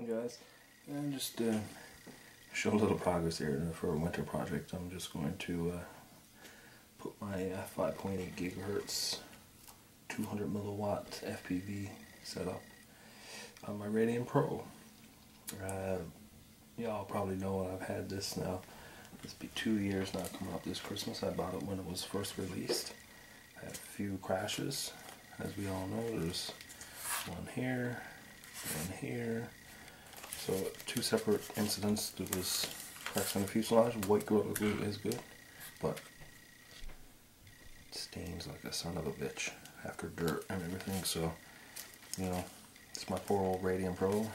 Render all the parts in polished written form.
guys, and just show a little progress here for a winter project. I'm just going to put my 5.8 gigahertz 200 milliwatt FPV setup on my RadainPro. Y'all probably know I've had this now. It's been 2 years now coming up this Christmas. I bought it when it was first released. I had a few crashes, as we all know. There's one here, one here. So 2 separate incidents. There was cracks on the fuselage. White Gorilla Glue is good, but it stains like a son of a bitch after dirt and everything. So, you know, it's my poor old RadainPro.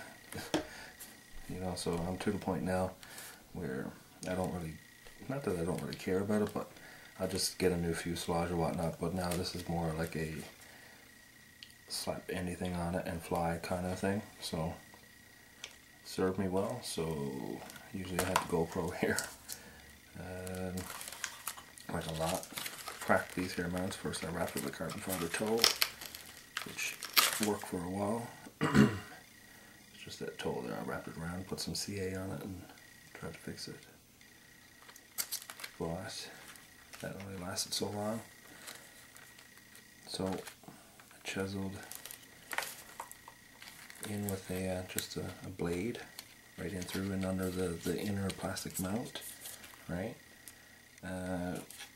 You know, so I'm to the point now where I don't really, not that I don't really care about it, but I just get a new fuselage or whatnot. But now this is more like a slap anything on it and fly kind of thing. So served me well. So usually I have the GoPro here, like a lot. Cracked these here mounts. First I wrapped it with carbon fiber tow, which worked for a while. It's just that tow there. I wrapped it around, put some CA on it, and tried to fix it. But that only lasted so long. So I chiseled in with a just a blade right in through and under the inner plastic mount, right,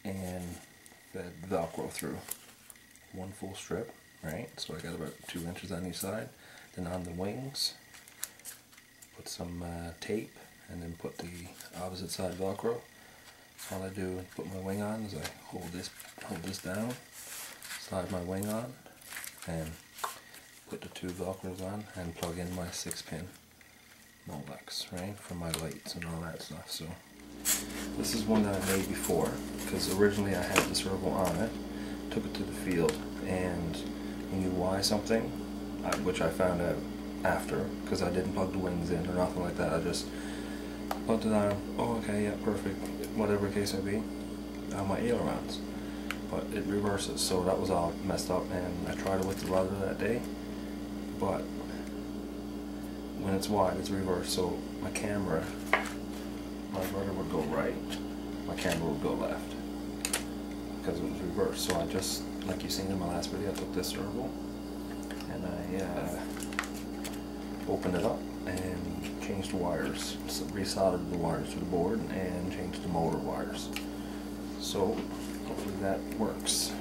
and fed Velcro through one full strip, right. So I got about 2 inches on each side. Then on the wings, put some tape, and then put the opposite side Velcro. All I do is put my wing on is I hold this down, slide my wing on, and put the 2 Velcros on, and plug in my 6-pin Molex, right, for my lights and all that stuff. So this is one that I made before, because originally I had the servo on it, took it to the field, and when you Y something, which I found out after, because I didn't plug the wings in or nothing like that, I just plugged it on. Oh, okay, yeah, perfect, whatever case may be, on my ailerons. But it reverses, so that was all messed up, and I tried it with the rudder that day, but when it's wide, it's reversed. So my camera, my rudder would go right, my camera would go left, because it was reversed. So I just, like you seen in my last video, I took this servo and I opened it up and changed the wires, so resoldered the wires to the board and changed the motor wires. So hopefully that works.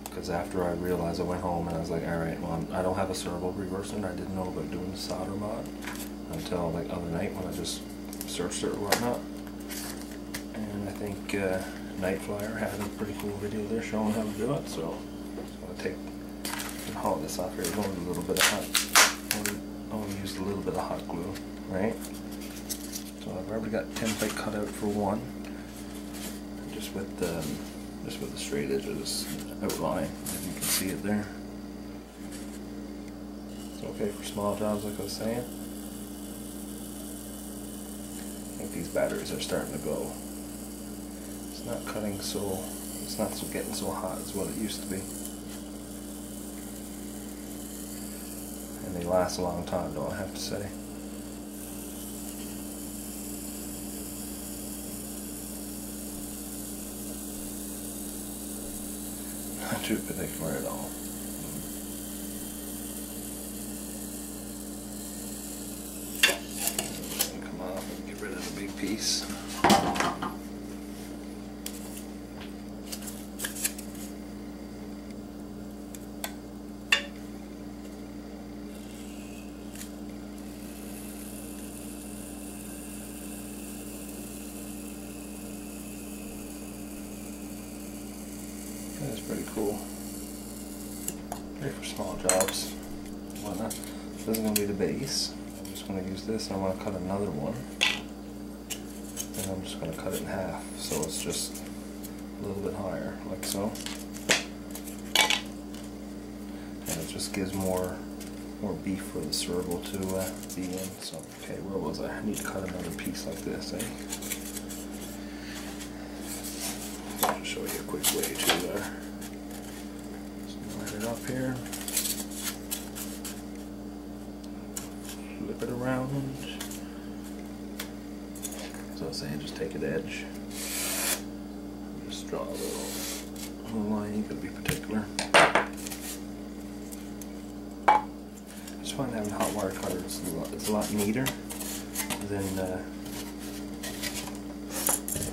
Because after I realized, I went home and I was like, alright, well, I don't have a servo reversing. I didn't know about doing the solder mod until like other night when I just searched it or whatnot. And I think Night Flyer had a pretty cool video there showing how to do it. So I'm going to take and haul this off here. There's only a little bit of hot, only used a little bit of hot glue, right? So I've already got template cut out for one, just with the straight edges outline, if you can see it there. It's okay for small jobs, like I was saying. I think these batteries are starting to go. It's not cutting so, it's not so getting so hot as what it used to be. And they last a long time, though, I have to say. Not too particular at all. Come off and get rid of the big piece. That's pretty cool. Great for small jobs. Whatnot. This is going to be the base. I'm just going to use this. I'm going to cut another one. And I'm just going to cut it in half so it's just a little bit higher, like so. And it just gives more beef for the servo to be in. So, okay, where was I? I need to cut another piece like this, eh? I'll show you a quick way to line it up here. flip it around. So I was saying, just take an edge, just draw a little line. You could be particular. I just find having hot wire cutter, it's a lot neater than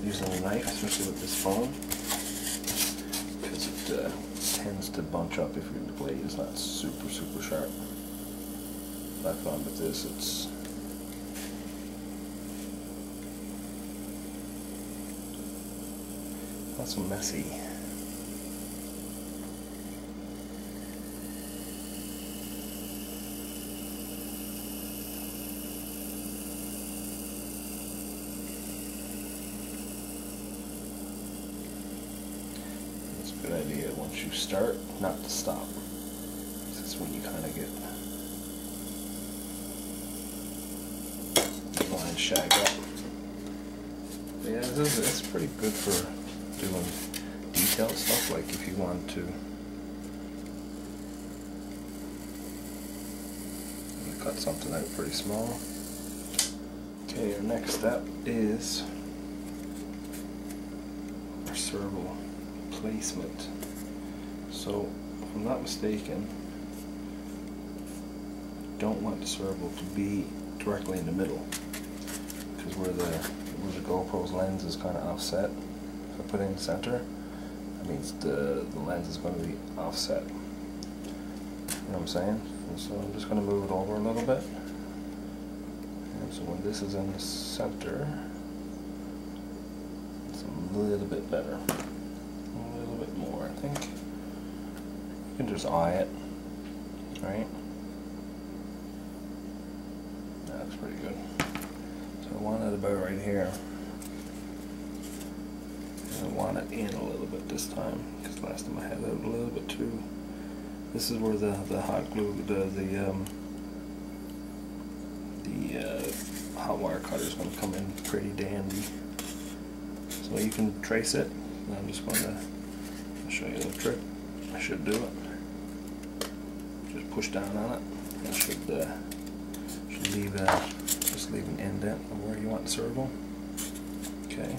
using a knife, especially with this foam, because it tends to bunch up if your blade is not super sharp. I found with this, it's not so messy. It's a good idea once you start not to stop. This is when you kind of get the line shag up. But yeah, it's pretty good for doing detailed stuff, like if you want to cut something out pretty small. Okay, our next step is our serval placement. So, if I'm not mistaken, you don't want the serval to be directly in the middle, because where the GoPro's lens is kind of offset. If I put it in the center, that means the lens is going to be offset. You know what I'm saying? And so I'm just going to move it over a little bit. And so when this is in the center, it's a little bit better. A little bit more, I think. You can just eye it, right? That's pretty good. So I want it about right here. I want it in a little bit this time, because last time I had it out a little bit too. This is where the hot glue, the hot wire cutter is going to come in pretty dandy. So you can trace it. And I'm just going to show you the trick. I should do it. Just push down on it. It should leave just leave an indent of where you want the serval. Okay.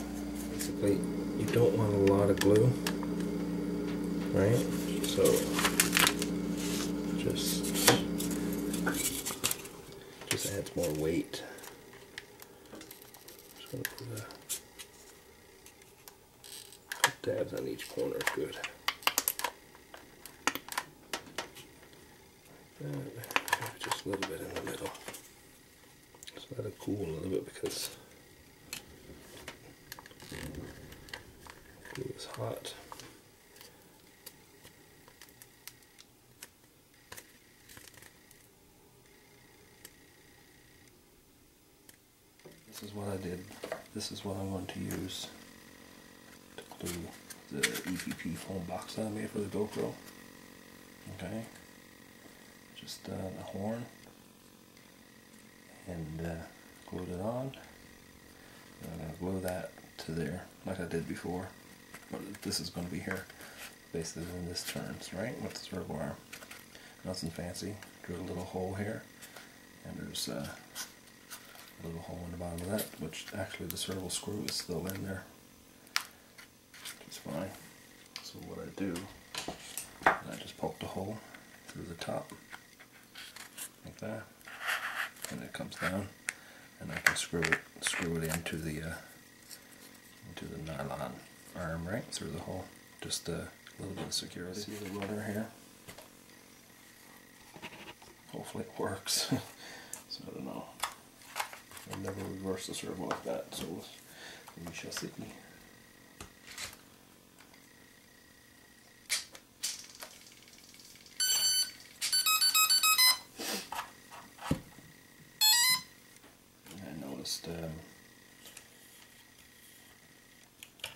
Basically, you don't want a lot of glue, right? So just adds more weight. Just gonna put dabs on each corner. Good. Just a little bit in the middle. Just let it cool a little bit, because glue is hot. This is what I did. This is what I'm going to use to glue the EPP foam box that I made for the GoPro. Okay. Just the horn, and glued it on. And I'm going to glue that to there like I did before, but this is going to be here basically when this turns, right, with the servo arm. Nothing fancy. Drew a little hole here, and there's a little hole in the bottom of that, which actually the servo screw is still in there. It's fine. So what I do, I just poke the hole through the top like that, and it comes down, and I can screw it into the nylon arm right through the hole. Just a little bit of security. See the rudder here? Hopefully it works. So I don't know. I've never reversed the servo like that, so we shall see. I noticed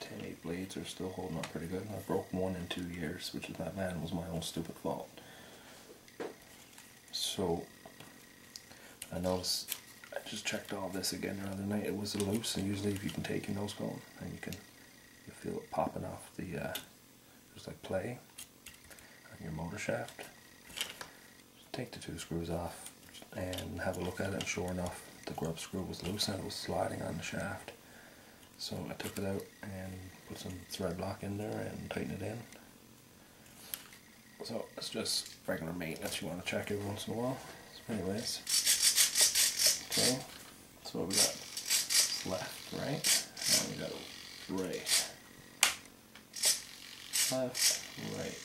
10/8 blades are still holding up pretty good. I broke one in 2 years, which is not bad. It was my own stupid fault. So I noticed, I just checked all this again the other night. It was loose, and usually if you can take your nose cone and you feel it popping off the there's like play on your motor shaft. Just take the 2 screws off. Just and have a look at it, and sure enough the grub screw was loose and it was sliding on the shaft. So I took it out and put some thread lock in there and tightened it in. So it's just regular maintenance you want to check every once in a while. So anyways, okay, so we got left, right, and we got right, left, right.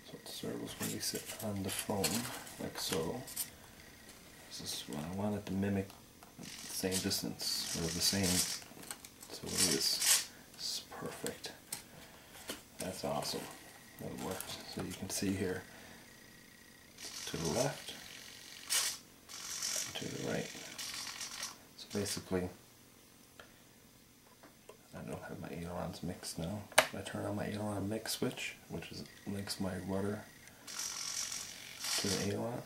So the servo's going to be sitting on the foam like so. This is what I want it to mimic the same distance, or the same, so it is. It's perfect. That's awesome. That works. So you can see here, to the left, and to the right. So basically, I don't have my ailerons mixed now. I turn on my aileron mix switch, which links my rudder to the aileron.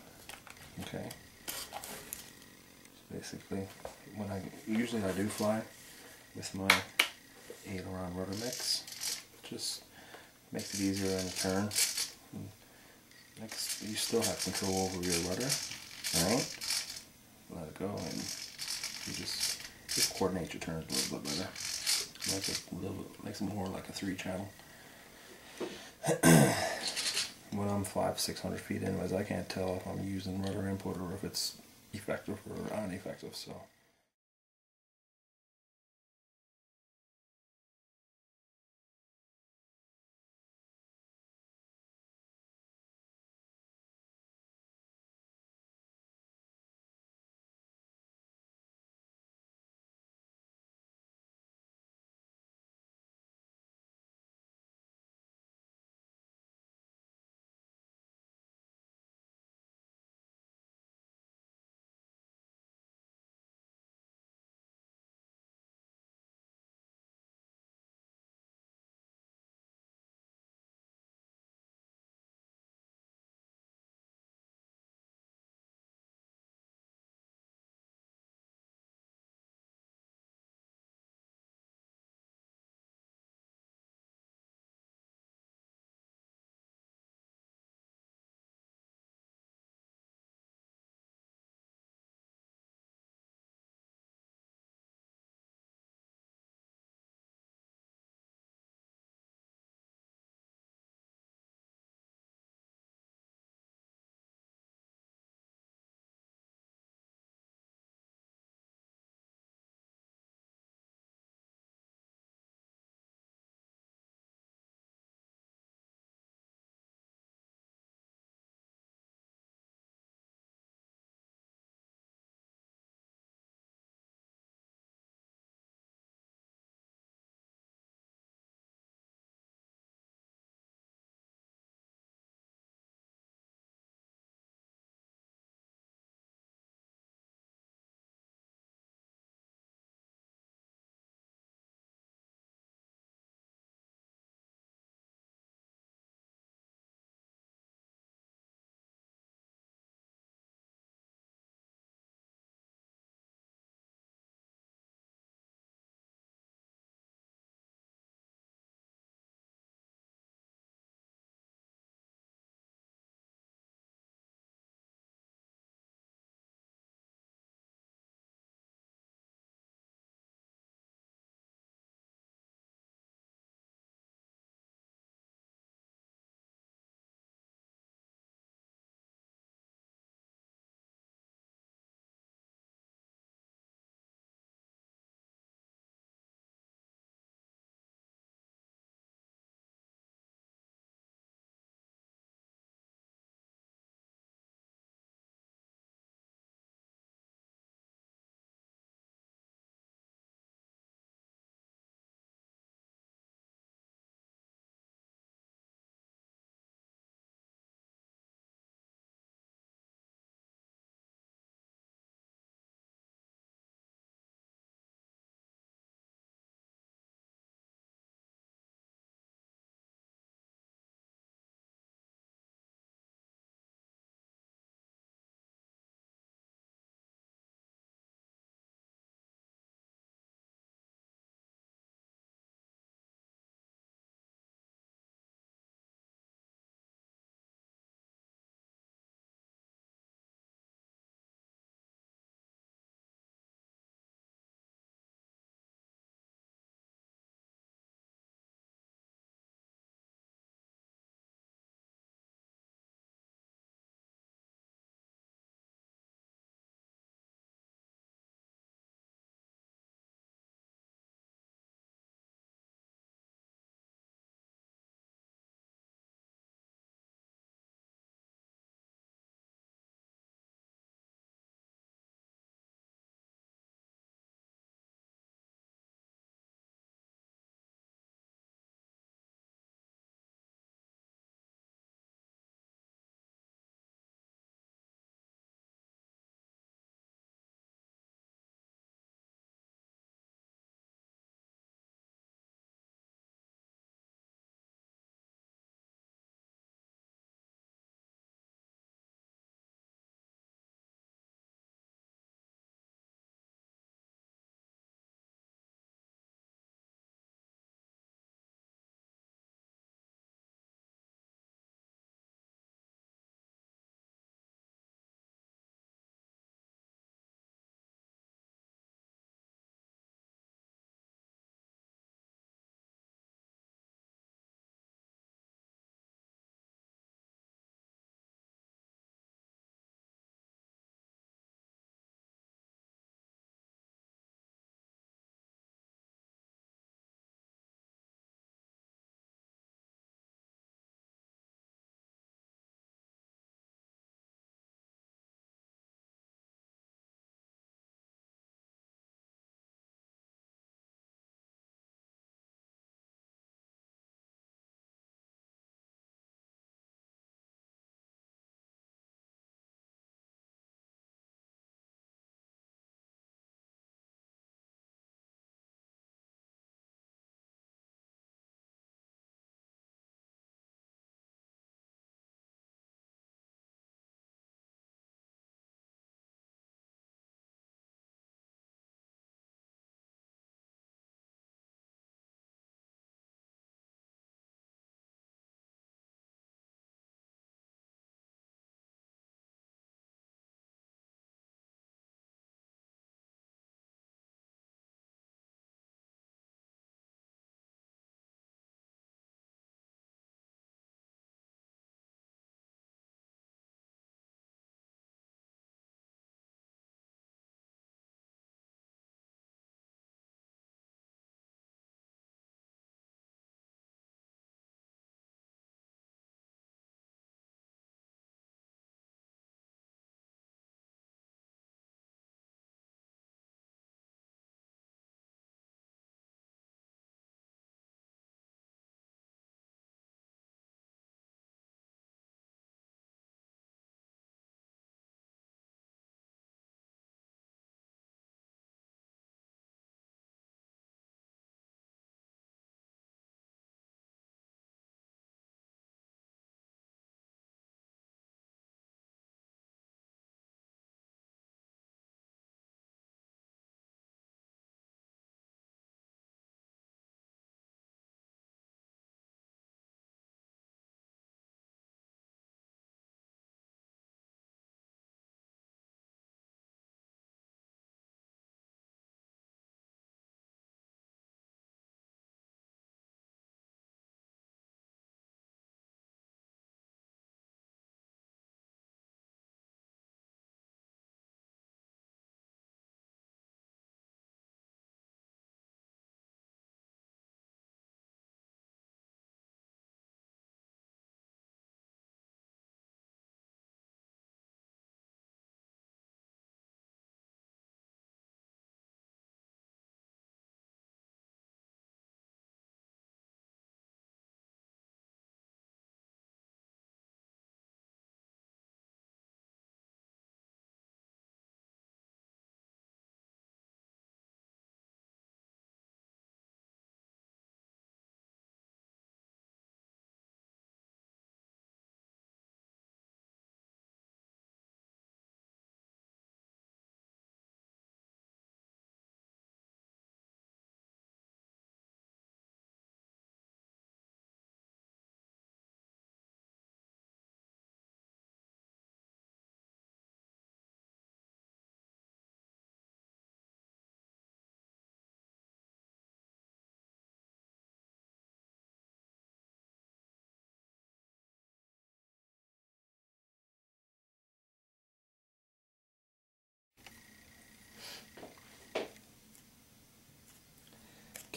Okay. So basically, usually I do fly with my aileron rudder mix. Just makes it easier in a turn. Next, you still have control over your rudder, alright? Let it go, and you just coordinate your turns a little bit better. Makes it more like a 3-channel. When I'm 500-600 feet anyways, I can't tell if I'm using rudder input or if it's effective or ineffective, so.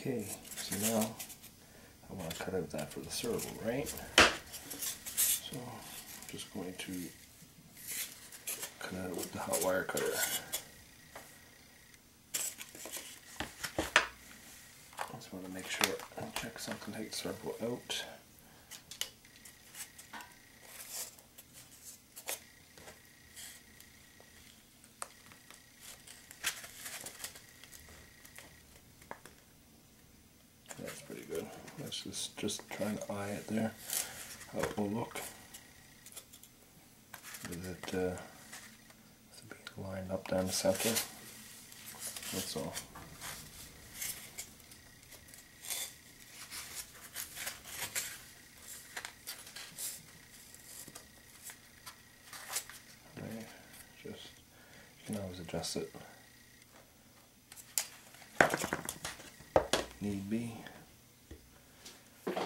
Okay, so now I want to cut out that for the servo, right? So I'm just going to cut it out with the hot wire cutter. Just want to make sure and check something, take the servo out. That's pretty good. Let's just trying to eye it there, how it will look. With it being lined up down the center. That's all. Right. Just, you can always adjust it. Need be. That's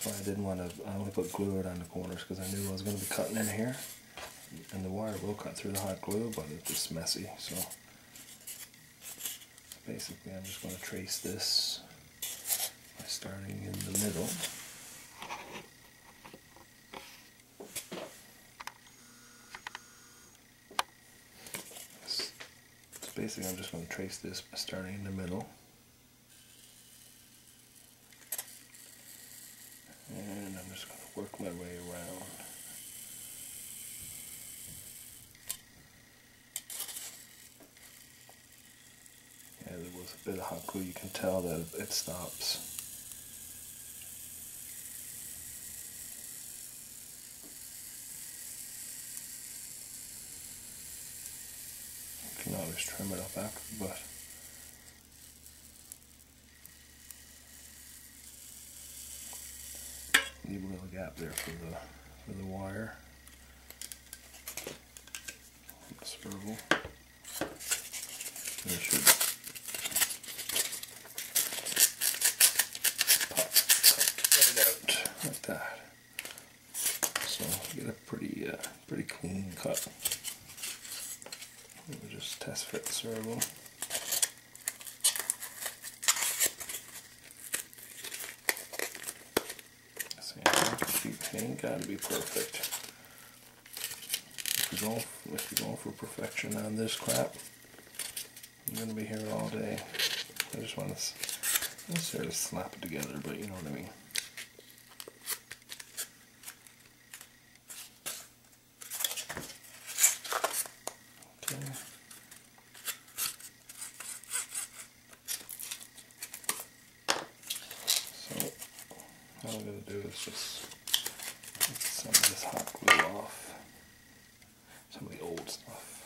why I didn't want to, I only put glue it on the corners because I knew I was going to be cutting in here. And the wire will cut through the hot glue, but it's just messy. So basically I'm just going to trace this by starting in the middle. So basically I'm just going to trace this by starting in the middle. And I'm just going to work my way around. Yeah, there was a bit of hot glue, you can tell that it stops. You can always trim it up after, but leave a little gap there for the wire. The swivel. And it should pop right out like that. So you get a pretty clean cut. We'll just test fit the servo. It ain't got to be perfect. If you're going for perfection on this crap, I'm going to be here all day. I just want to not necessarily slap it together, but you know what I mean. Okay. So all I'm going to do is just get some of this hot glue off, some of the old stuff.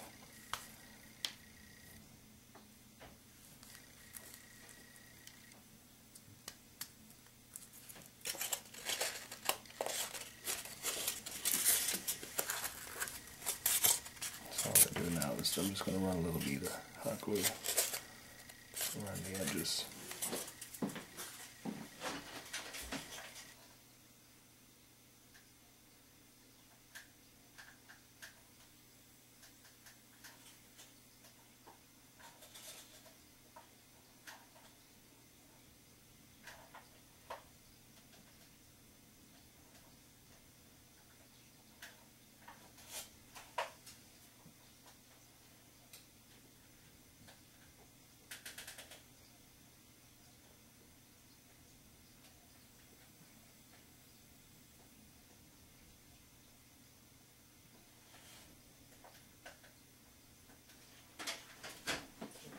So all I'm going to do now is I'm just going to run a little bit of hot glue around the edges.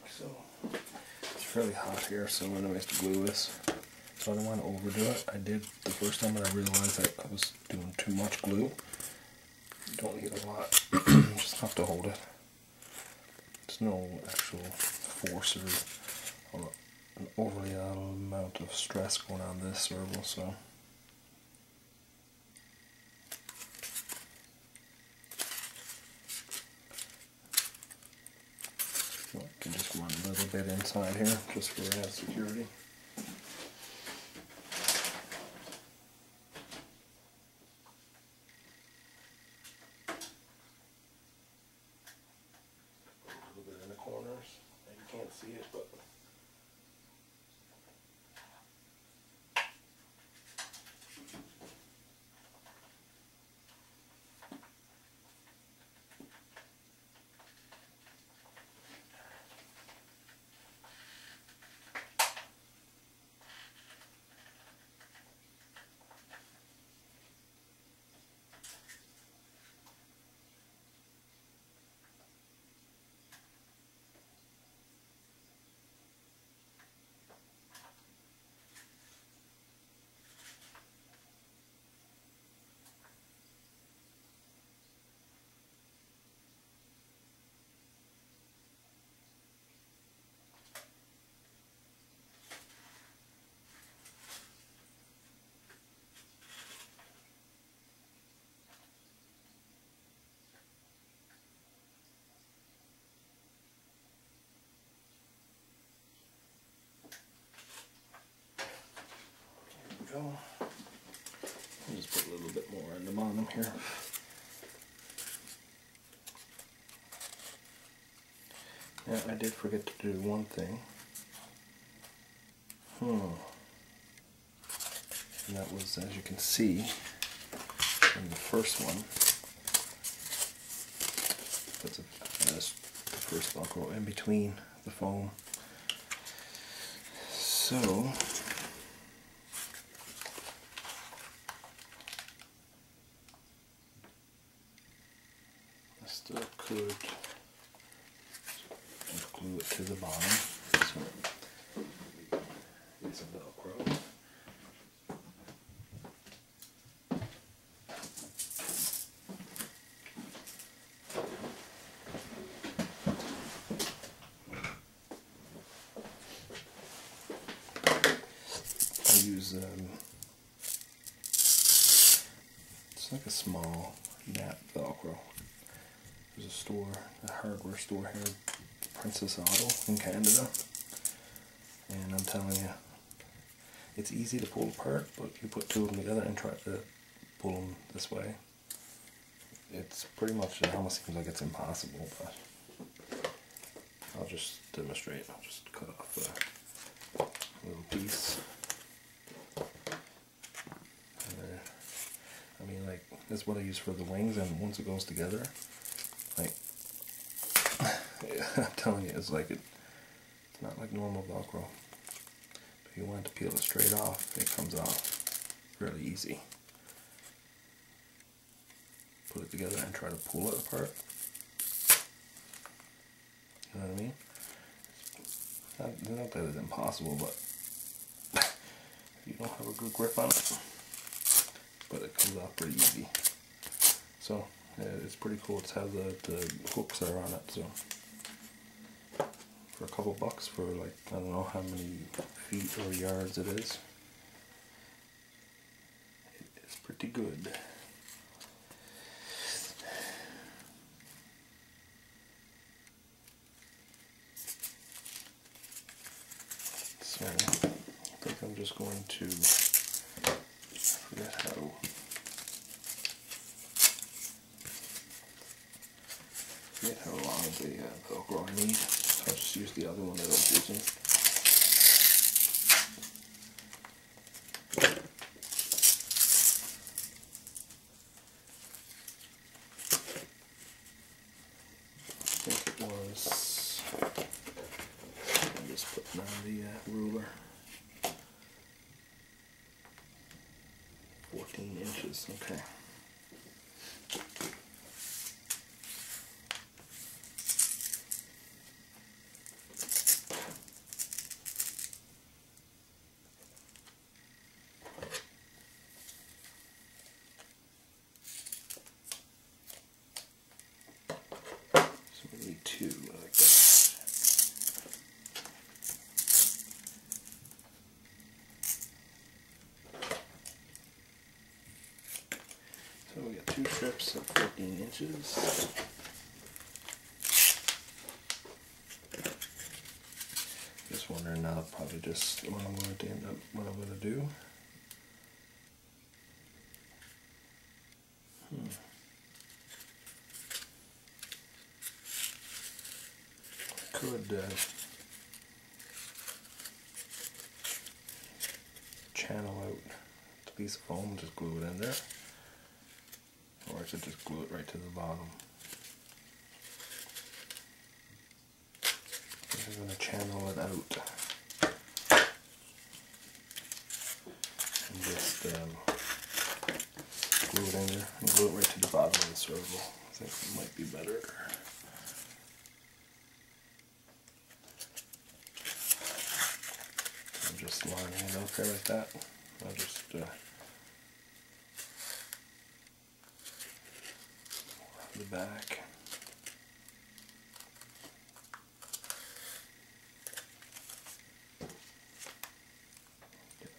So it's fairly hot here, so I'm going to make the glue is. So I don't want to overdo it. I did the first time, and I realized that I was doing too much glue. You don't need a lot. Just have to hold it. There's no actual force or an overly amount of stress going on this servo, so. I can just run a little bit inside here, just for added security. A little bit in the corners. You can't see it, but some here. Yeah, I did forget to do one thing. And that was, as you can see, in the first one, that's the first Velcro in between the foam. So, I still could glue it to the bottom. So, get some Velcro. Use it's like a small nap Velcro. There's a store, a hardware store here, Princess Auto in Canada, and I'm telling you, it's easy to pull apart, but you put two of them together and try to pull them this way. It's pretty much, it almost seems like it's impossible, but I'll just demonstrate. I'll just cut off a little piece. I mean, like, that's what I use for the wings, and once it goes together, like, I'm telling you, it's like, it's not like normal Velcro. If you want to peel it straight off, it comes off really easy. Put it together and try to pull it apart. You know what I mean? Not that it's impossible, but if you don't have a good grip on it, but it comes off pretty easy. So it's pretty cool to have the hooks that are on it. So for a couple bucks, for like, I don't know how many feet or yards it is pretty good. So I think I'm just going to forget how long the Velcro I need. I'll just use the other one that I was using. I think it was, I'm just putting on the ruler, 14 inches, okay. Two like that. So we got two strips of 14 inches. Just wondering now, probably just what I'm going to end up, what I'm going to do. Could channel out the piece of foam and just glue it in there, or I should just glue it right to the bottom. I'm going to channel it out and just glue it in there and glue it right to the bottom of the servo. I think it might be better. Just lining it up there like that. I'll just the back.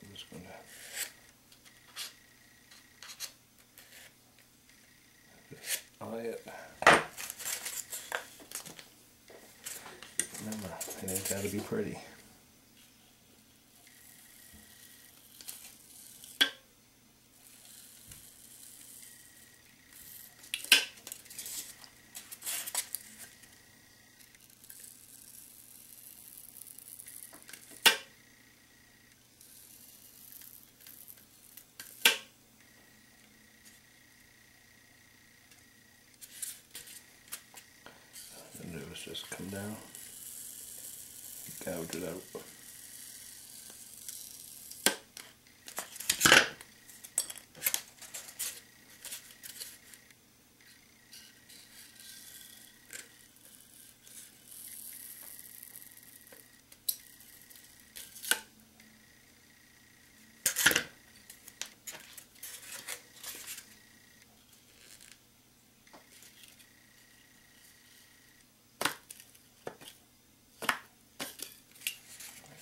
I'm just going to just eye it. Remember, it ain't got to be pretty. just come down, gouge it out.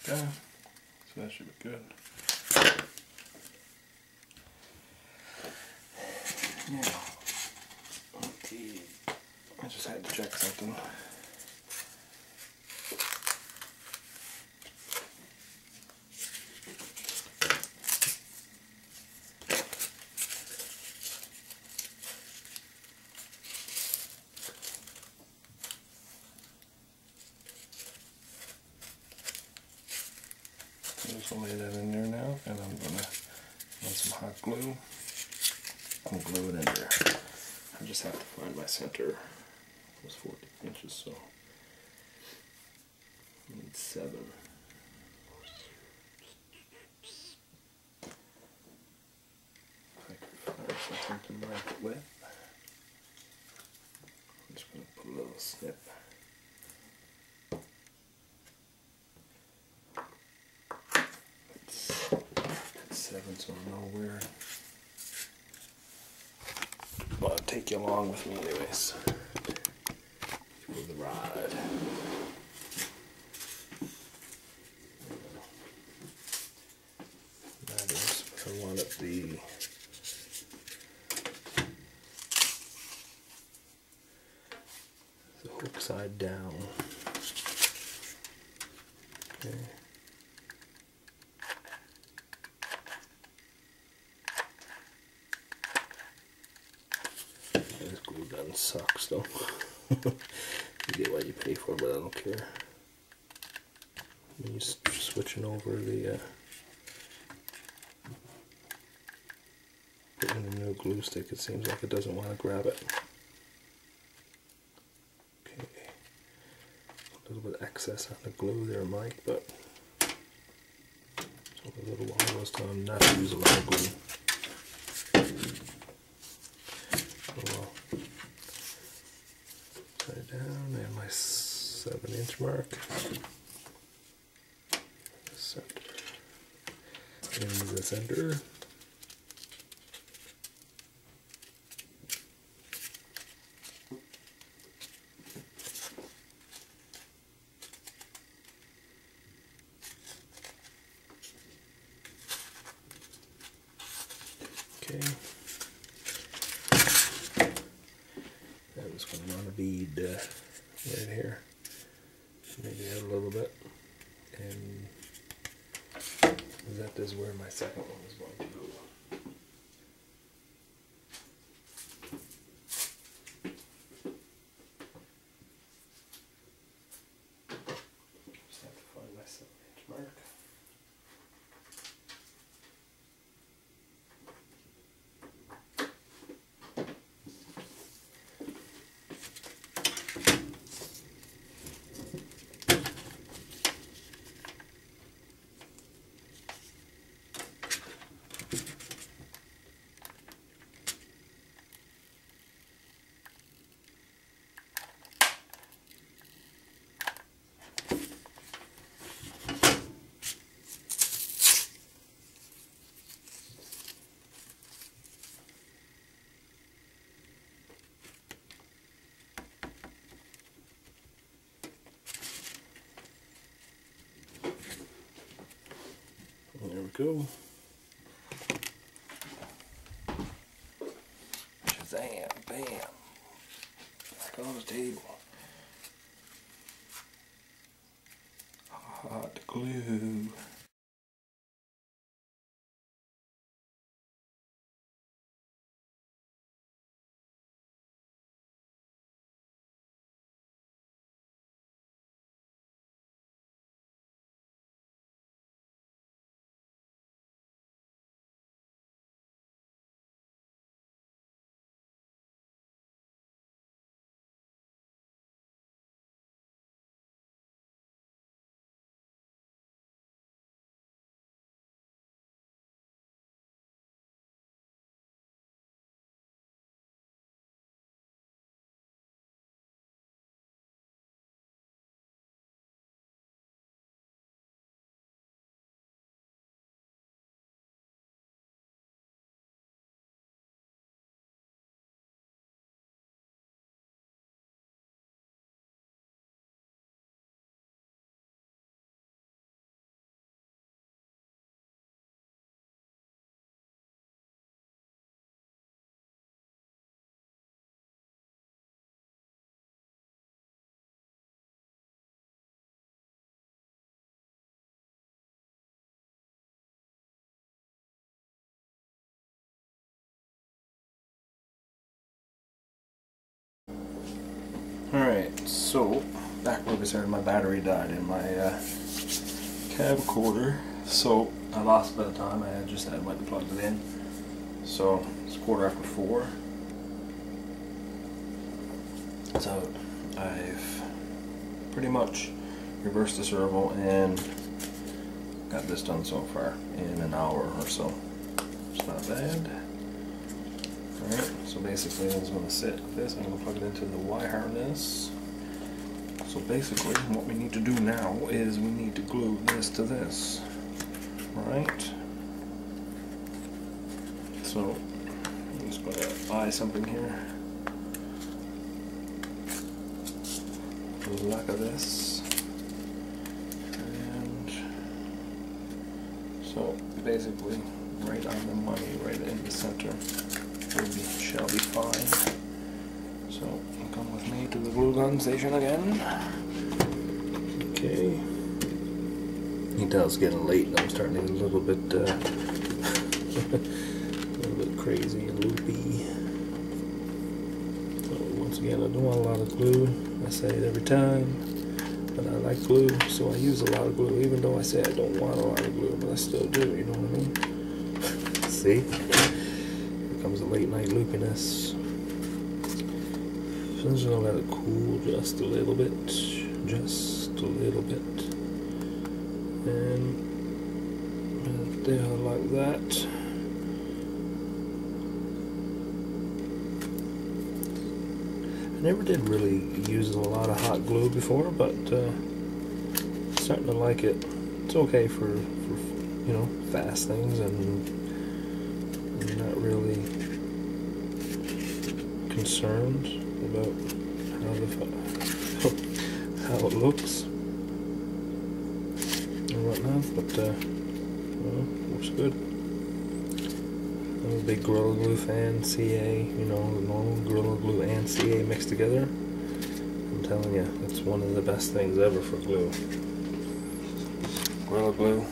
Okay, so that should be good. Now, okay, I just had to check something. I'm just going to lay that in there now, and I'm going to run some hot glue and glue it in there. I just have to find my center. It was 14 inches, so I need 7. If I can find something to mark it with, I'm just going to put a little snip. It's 7, so I know where. Well, I'll take you along with me anyways. With the rod. That is, I want it the hook side down. Okay. This glue gun sucks though. You get what you pay for, but I don't care. I'm just switching over the putting the new glue stick. It seems like it doesn't want to grab it. Okay, a little bit of excess on the glue there, Mike, but so a little while I was telling him not to use a lot of glue. Down and my 7-inch mark. Center. In the center. Okay. That was going to run a bead right here. Maybe add a little bit. And that is where my second one is going to go. Just have to find my 7-inch mark. There we go. Shazam, bam. Back on the table. Hot glue. So, back where we started, my battery died in my camcorder, so I lost a bit of time. I just had went and plugged it in. So it's 4:15. So I've pretty much reversed the servo and got this done so far in an hour or so. It's not bad. Alright, so basically I'm just going to sit with this. I'm going to plug it into the Y harness. So basically what we need to do now is we need to glue this to this. Alright. So I'm just going to buy something here. Look at this. And so basically right on the money, right in the center, shall be fine. So come with me to the glue gun station again. Okay. You can tell it's getting late and I'm starting to get a little bit crazy and loopy. So once again, I don't want a lot of glue. I say it every time, but I like glue, so I use a lot of glue, even though I say I don't want a lot of glue, but I still do, you know what I mean? See? Here comes the late night loopiness. So I'm just gonna let it cool just a little bit, and right there like that. I never did really use a lot of hot glue before, but starting to like it. It's okay for you know, fast things, and I'm not really concerned about how it looks and whatnot, but well, looks good. I'm a big Gorilla Glue fan, CA, you know, the normal Gorilla Glue and CA mixed together. I'm telling you, it's one of the best things ever for glue. Gorilla Glue,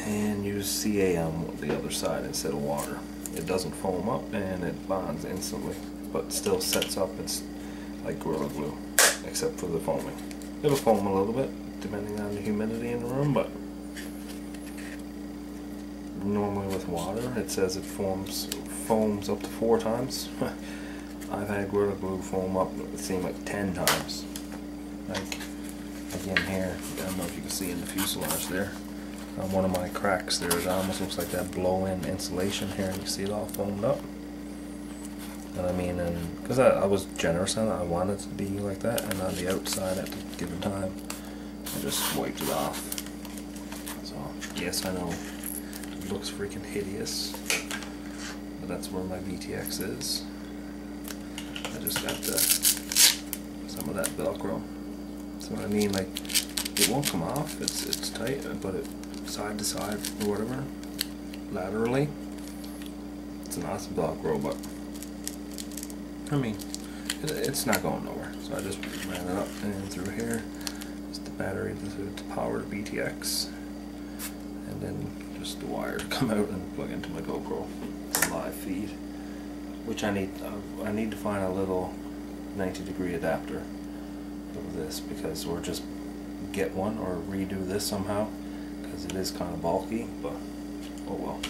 and use CA on the other side instead of water. It doesn't foam up and it bonds instantly, but still sets up. It's like Gorilla Glue, except for the foaming. It'll foam a little bit depending on the humidity in the room, but normally with water it says it foams up to 4 times. I've had Gorilla Glue foam up, it seemed like 10 times. Like again here, I don't know if you can see in the fuselage there, on one of my cracks there, it almost looks like that blow-in insulation here, and you see it all foamed up. And I mean, and because I was generous on it, I wanted it to be like that, and on the outside at the given time I just wiped it off. So yes, I know it looks freaking hideous, but that's where my VTX is. I just got some of that Velcro. So I mean, like, it won't come off, it's tight, but it side to side or whatever, laterally, it's an awesome Velcro, but I mean, it's not going nowhere. So I just ran it up and through here, just the battery to power the VTX, and then just the wire to come out and plug into my GoPro live feed, which I need to find a little 90-degree adapter of this, because or just get one or redo this somehow, because it is kind of bulky, but oh well.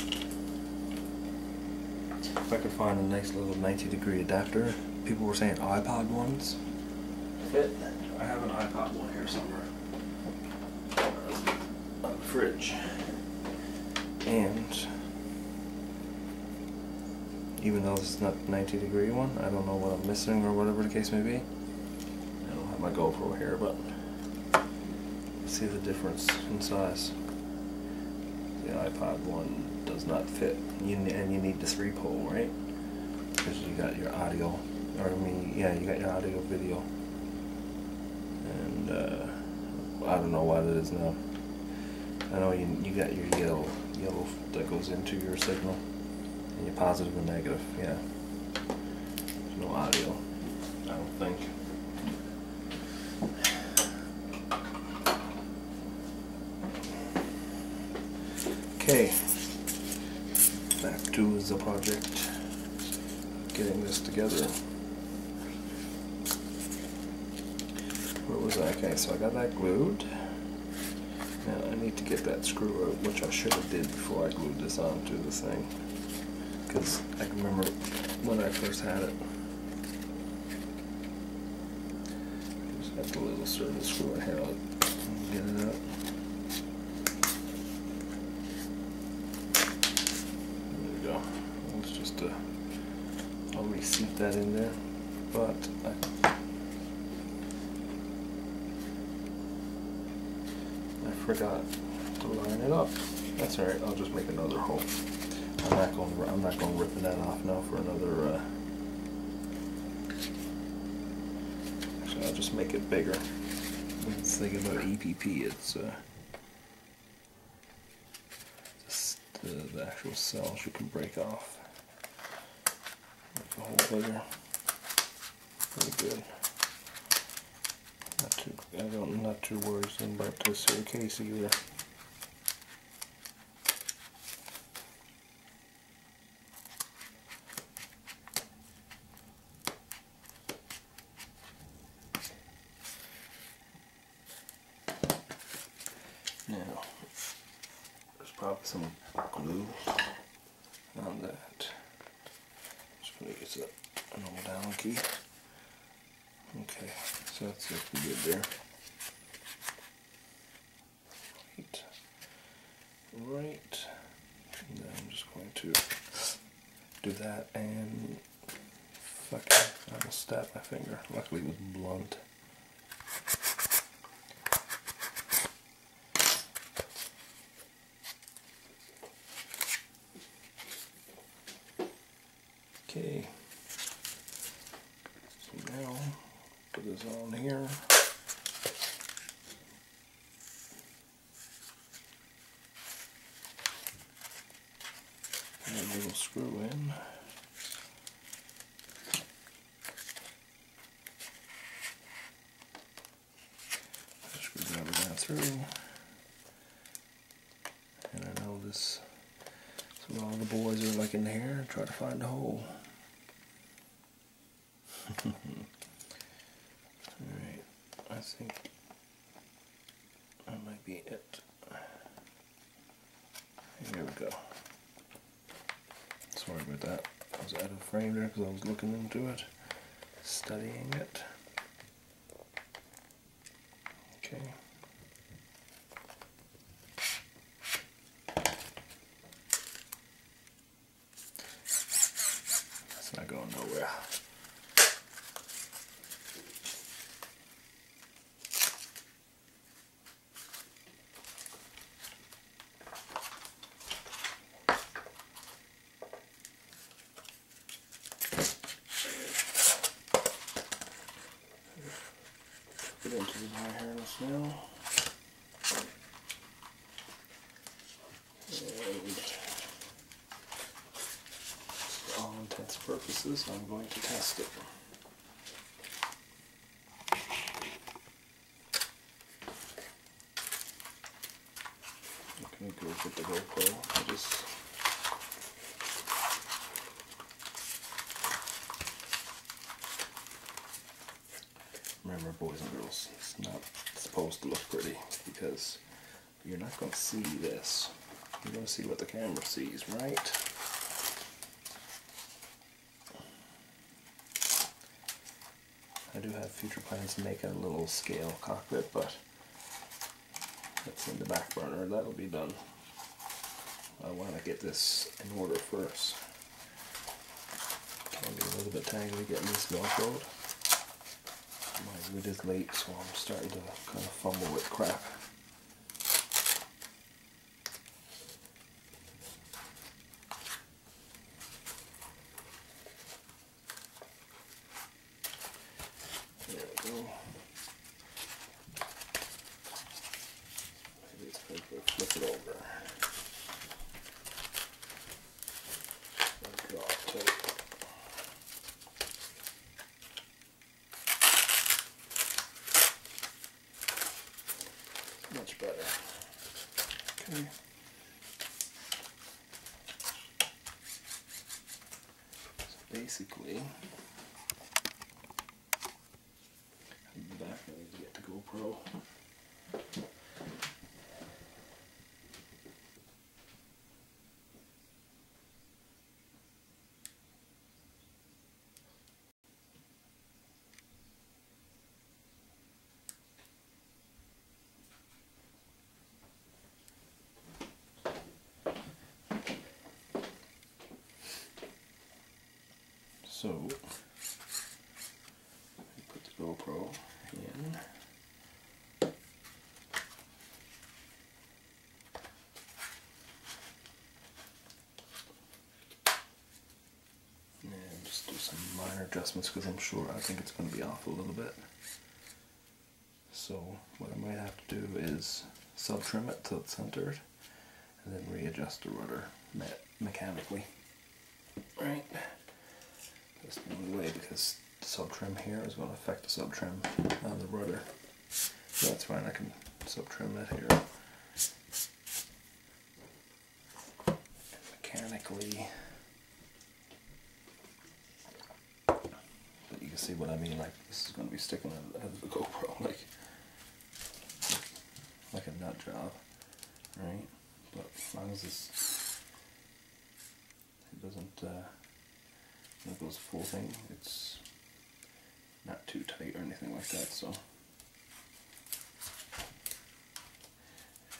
If I could find a nice little 90-degree adapter. People were saying iPod ones fit. I have an iPod one here somewhere on the fridge, and even though this is not a 90-degree one, I don't know what I'm missing or whatever the case may be. I don't have my GoPro here, but see the difference in size. The iPod one does not fit, and you need the 3-pole, right? Because you got your audio, or I mean, yeah, you got your audio, video, and I don't know what it is now. I know you got your yellow that goes into your signal, and your positive and negative. Yeah, there's no audio, I don't think. Okay, back to the project, getting this together. Where was I? Okay, so I got that glued. Now I need to get that screw out, which I should have did before I glued this onto the thing. Because I can remember when I first had it. Just got the little service screw in here. I'll get it out. There we go. It's just I'll reseat that in there. But I forgot to line it up. That's alright, I'll just make another hole. I'm not going ripping that off now for another actually I'll just make it bigger. When it's thinking about EPP, it's just the actual cells you can break off. Make the hole bigger. Pretty good. Not too worried about this here case either. Now, there's probably some glue on that. Just gonna use an old Allen key. Okay, so that's looking good there. Right. And then I'm just going to do that and fucking I almost stabbed my finger. Luckily it was blunt. Okay. So now put this on here. And a little screw in. Screwdriver down through. And I know this is where all the boys are like in here and try to find a hole. Alright, I think that might be it. Here we go. Sorry about that. I was out of frame there because I was looking into it, studying it. Okay. That's not going nowhere. Get into the wire harness now. And for all intents and purposes, I'm going to test it. I'm going to go with the GoPro. I just remember, boys and girls, it's not supposed to look pretty because you're not going to see this. You're going to see what the camera sees, right? I do have future plans to make a little scale cockpit, but that's in the back burner. That'll be done. I want to get this in order first. Can be a little bit tangly getting this Velcroed. My wood is late, so I'm starting to kind of fumble with crap. There we go. Maybe it's going to flip it over. Much better. Okay. So basically, the back, I need to get the GoPro. So, put the GoPro in. And just do some minor adjustments because I think it's going to be off a little bit. So what I might have to do is sub-trim it till it's centered and then readjust the rudder mechanically. Right? That's the only way, because the sub-trim here is going to affect the sub-trim on the rudder. So that's fine, I can sub-trim it here. And mechanically, but you can see what I mean, like this is going to be sticking out of the GoPro like a nut job, right? But as long as it doesn't it goes full thing, it's not too tight or anything like that. So,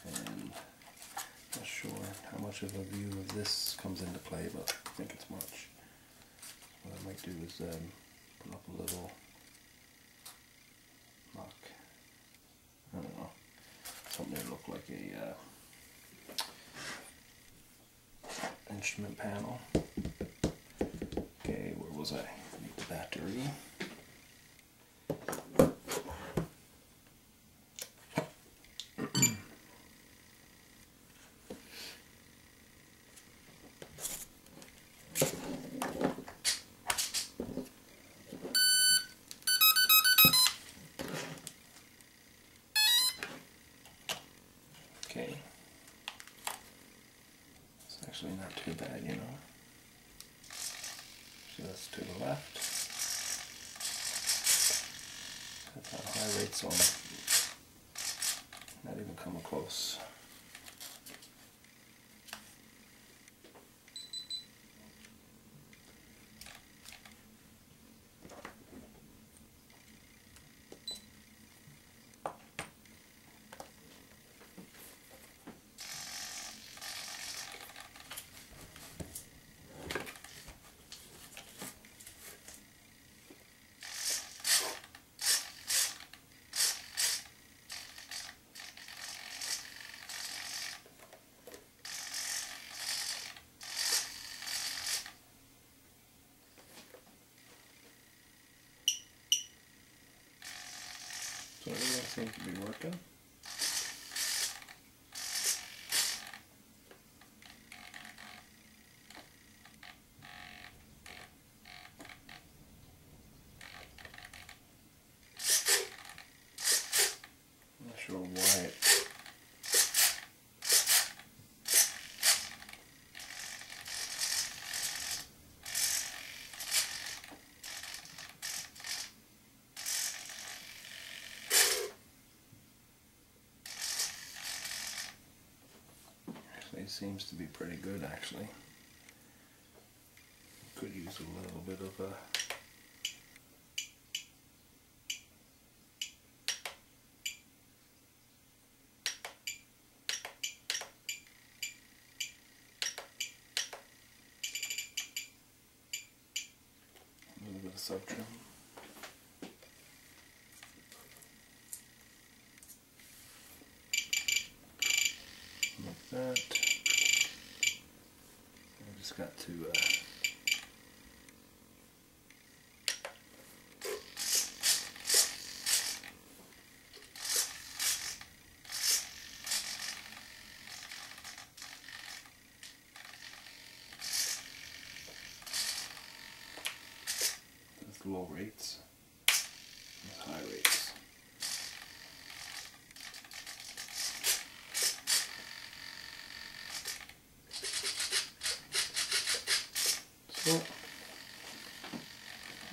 and not sure how much of a view of this comes into play, but I think it's much. What I might do is put up a little lock, I don't know, something that look like a instrument panel. Okay, where was I? Need the battery. Okay. It's actually not too bad, you know. So that's to the left. That's on high rate, so I'm not even coming close. So everything seems to be working. I'm not sure why it seems to be pretty good, actually. Could use a little bit of a little bit of sub-trim. Like that. I just got to that's low rates, that's high rates. So, it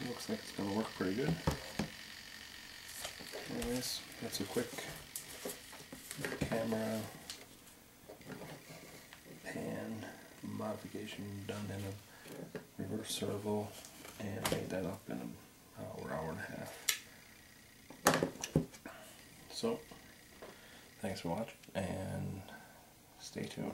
looks like it's going to work pretty good. Anyways, that's a quick camera pan modification done in a reverse servo, and I made that up in an hour and a half. So, thanks for watching, and stay tuned.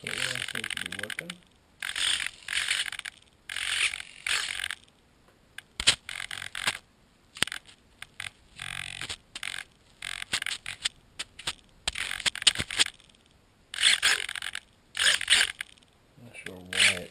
So it seems to be working. Not sure why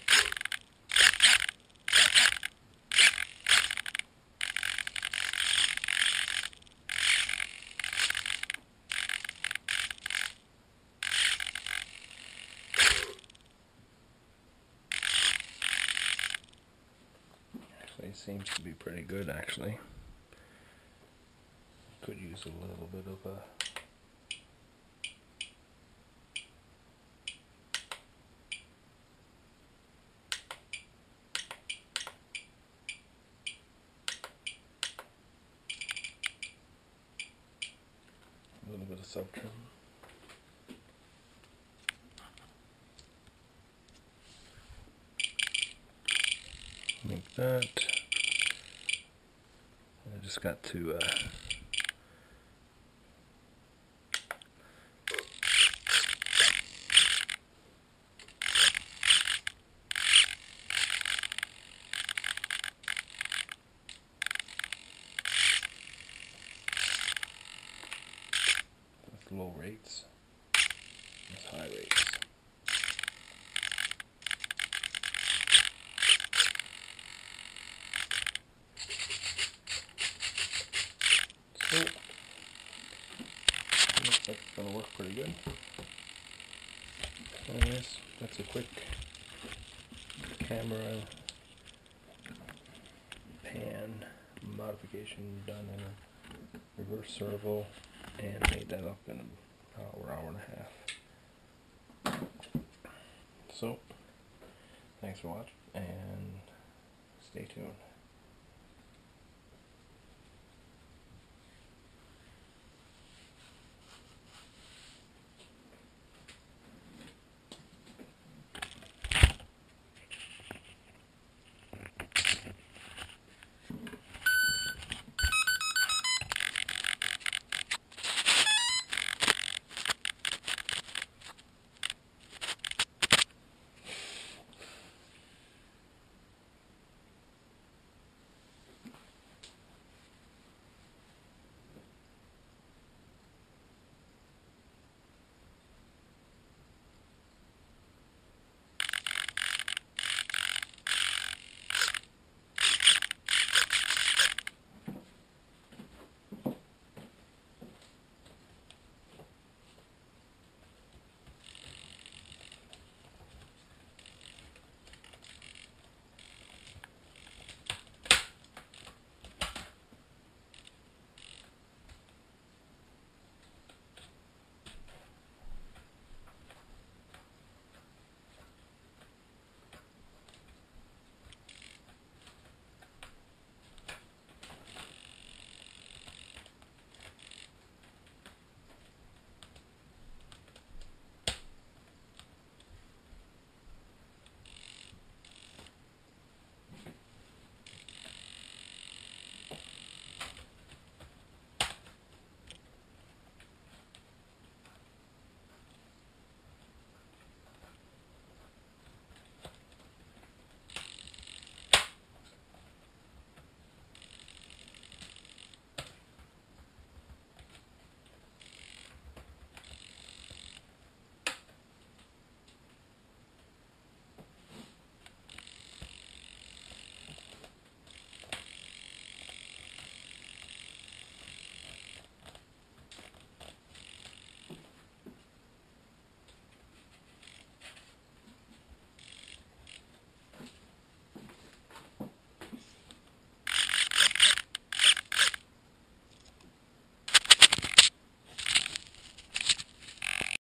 it seems to be pretty good, actually. Could use a little bit of a sub trim. Like that. I just got to that's low rates. That's high rates. So looks like it's gonna work pretty good. Anyways, that's a quick camera pan modification done in a reverse servo, and made that up in an hour and a half. So, thanks for watching, and stay tuned.